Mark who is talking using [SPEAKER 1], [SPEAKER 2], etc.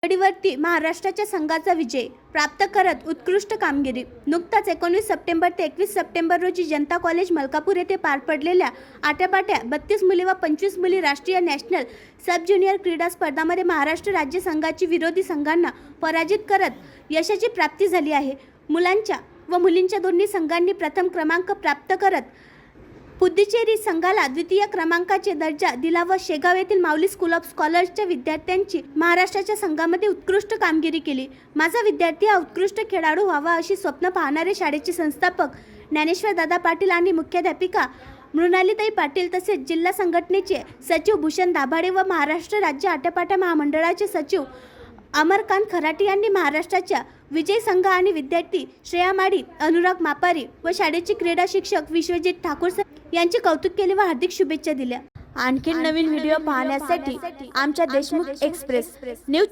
[SPEAKER 1] कडीवरती महाराष्ट्राच्या संघाचा विजय प्राप्त करत उत्कृष्ट कामगिरी। नुकताच 19 सप्टेंबर ते 21 सप्टेंबर रोजी जनता कॉलेज मलकापूर येथे पार पडलेल्या आट्यापाट्या 32 मुली व 25 मुली राष्ट्रीय नॅशनल सब ज्युनियर क्रीडा स्पर्धांमध्ये महाराष्ट्र राज्य संघाची विरोधी संघांना पराजित करत यशाची प्राप्ती झाली आहे। मुलांच्या व मुलींच्या दोन्ही संघांनी प्रथम क्रमांक प्राप्त करत पुद्दुचेरी संघाला द्वितीय क्रमांकाचे दर्जा दिला व शेगाव येथील माऊली स्कूल ऑफ स्कॉलर्सच्या विद्यार्थ्यांची महाराष्ट्राच्या संघामध्ये उत्कृष्ट कामगिरी केली। माझा विद्यार्थी हा उत्कृष्ट खेळाडू व्हावा अशी स्वप्न पाहणारे शाळेचे संस्थापक ज्ञानेश्वर दादा पाटील आणि मुख्याध्यापिका मृणालीताई पाटील तसेच जिल्हा संघटनेचे सचिव भूषण दाभाडे व महाराष्ट्र राज्य आट्यापाट्या महामंडळाचे सचिव अमरकांत खराटी यांनी महाराष्ट्राच्या विजय संघ आणि विद्यार्थी श्रेया माडी, अनुराग मापारी व शाळेचे क्रीडा शिक्षक विश्वजित ठाकूर यांचे कौतुक केले व हार्दिक शुभेच्छा दिल्या। आणखी नवीन व्हिडिओ पाहण्यासाठी आमच्या देशमुख एक्सप्रेस न्यूज